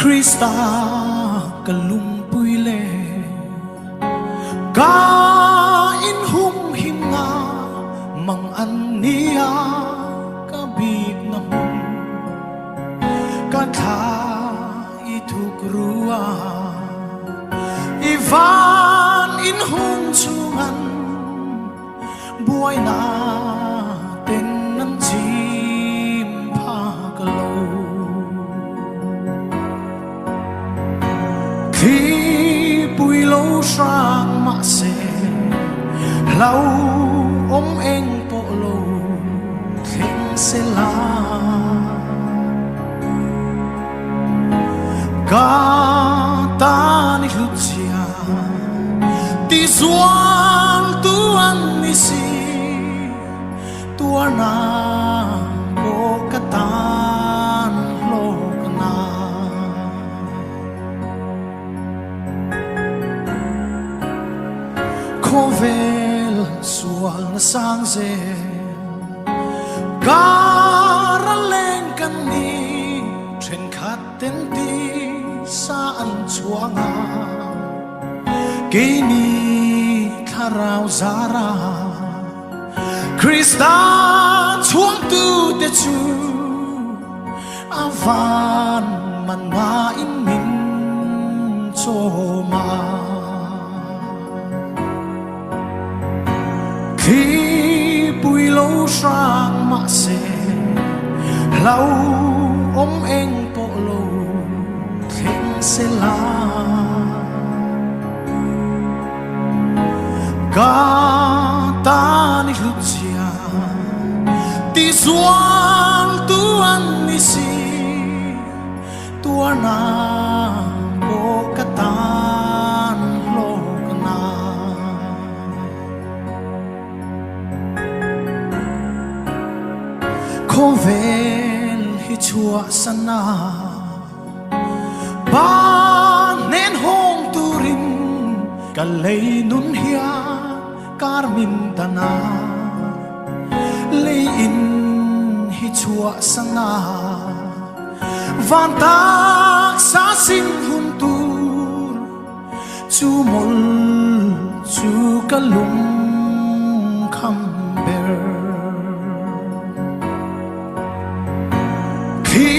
Krista kalumpui le ka in hum hinga mang ania kabig na hum ka tha ituk rua ivan in hum chungan buai na ten nan chim pha kalo khi bùi lâu sang mà se lâu ôm anh bộ lâu thình sẽ là cả ta ni lúc chia ti zuan tu an ni si tua na ko katan lo kana Kovel sual na sang ze Karaleng kan ni Tren khat ten ti saan chuanga Kini tharau zara Krista chuang tu te chu Avan man ma in min choma khi bùi lâu sang mà se lâu ôm anh bộ lâu thình sẽ là cả ta ni lúc chia ti zuan tu an ni si tua na ko katan lo kana Kovel hi chua sana ba nen hong turin kalay nun hiya karmin dana lay in hi chua sana van tak sa sin hun tur chu mol chu kalung kamber khi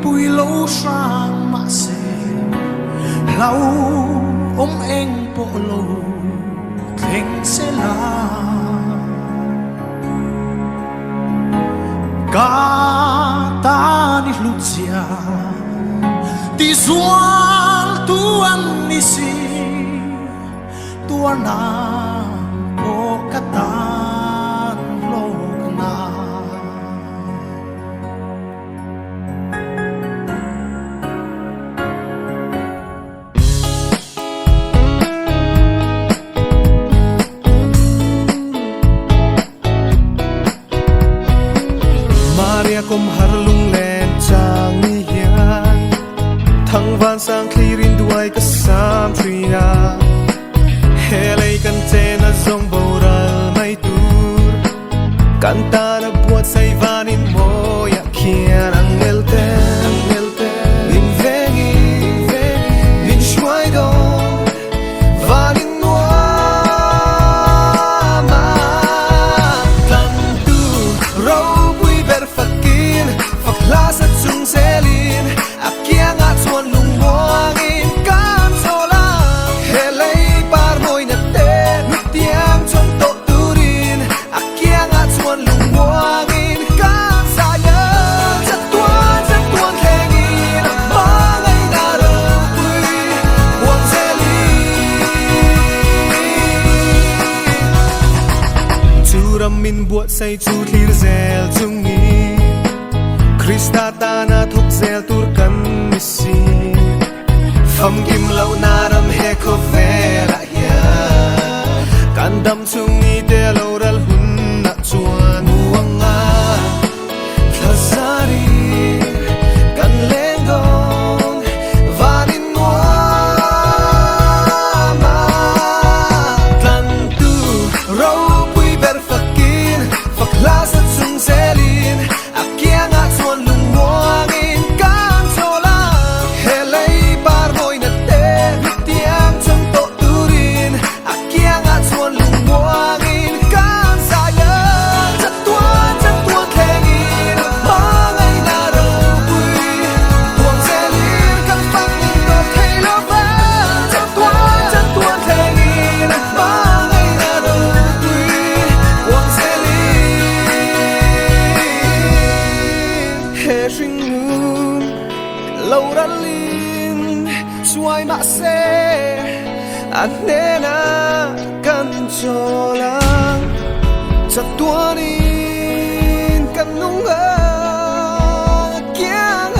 bùi lâu sang mà se lâu ôm anh bộ lâu thình sẽ là cả ta ni lúc chia ti zuan tu an ni si tua na ko katan lo kana Kom harlung len chang ni hian thang van sang clearin duai ka sam tria helai kan chena zong boral mai tur kan ta na buat sai vanin moya kian ang melten min vengi min shuai do vanin nuama kan tu ro Lasa chung selin akyang at suan lungwangin kan solang helay par moy na ten tiang chong to turin akyang at suan lungwangin kan sayang sa tuan hengin mangay narapoy wang selin churam min buat say chu thlir zel chung ni Krista ta na thuk zel tur kan misi Pham kim lau naram he ko vela ya Kan dam chung ni de lau ral hun na chuan muanga Thazari kan lengong vanin nuama Kan tu rau pui ber fakin faklasa chung selin Akyang at suan lungwangin kan solang lâu ra lin xuôi mạ xe anh nên cần cho lang chặt tua in cần nung kiang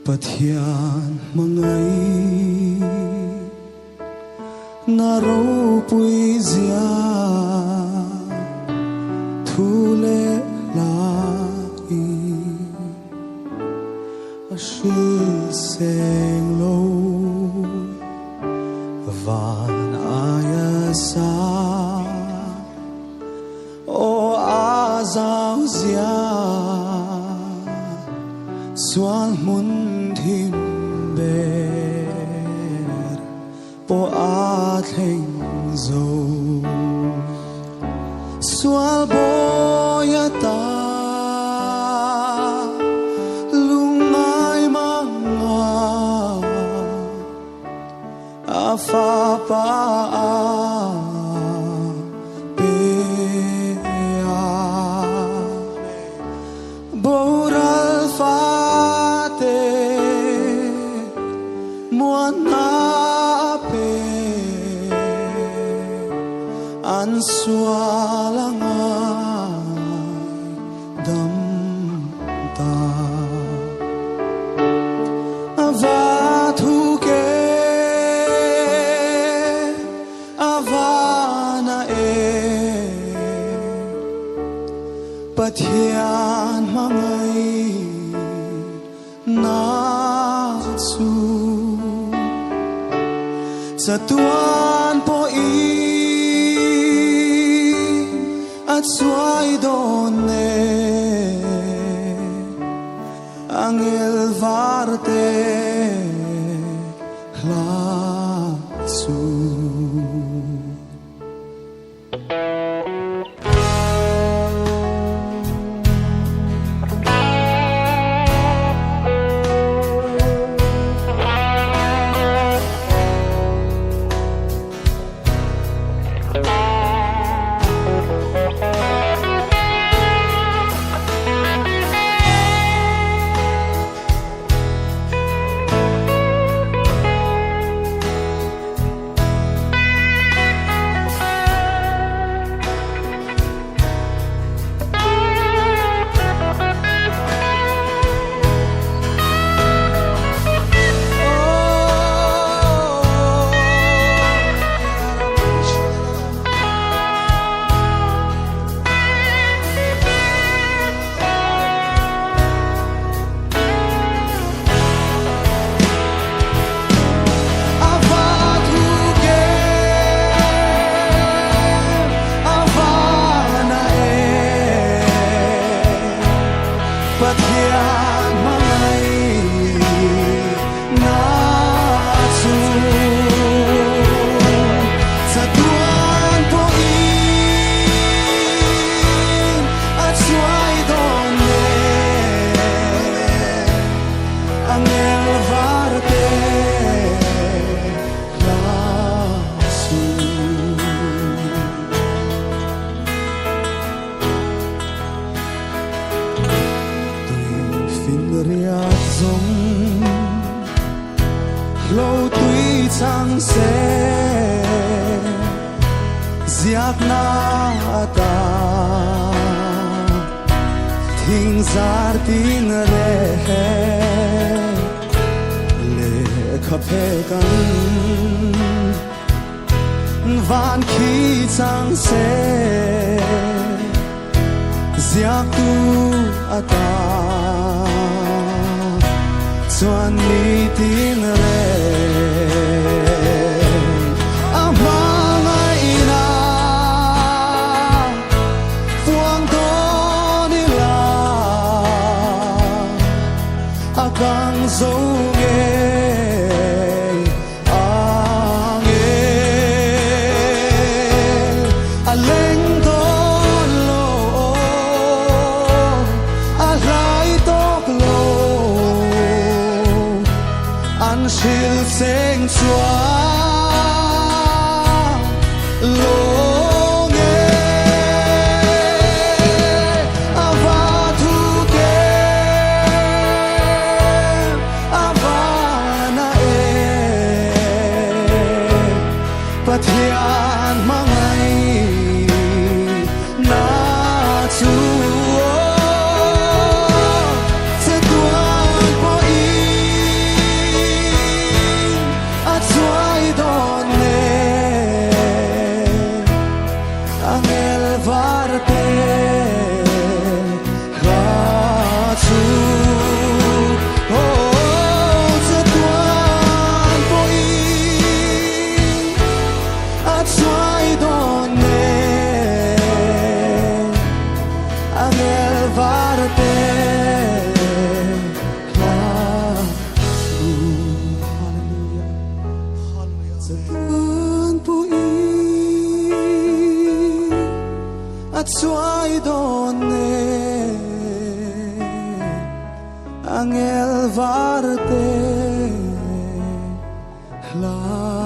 Pathian mangai naro pui zia thule lai ashil seng lo van ayasa o azau zia Sual mundhin ber po atheng zo Sual boyata lungay mga afapa An sualangay damta Avatuke avana Pathian mangai natsu Satuan po at suay donne angel varte hlasu lâu tuy chẳng sẽ giặc na ta thình giar tin re le khape kan van khi chẳng sẽ giặc tu ata chuan mi tin re amanga ina puang to ni la akang zo nge ange aleng to lo alai to lo an shil seng chua lo nge ava thu ke ava na pathian mangai na chu Chuai donne angel varte la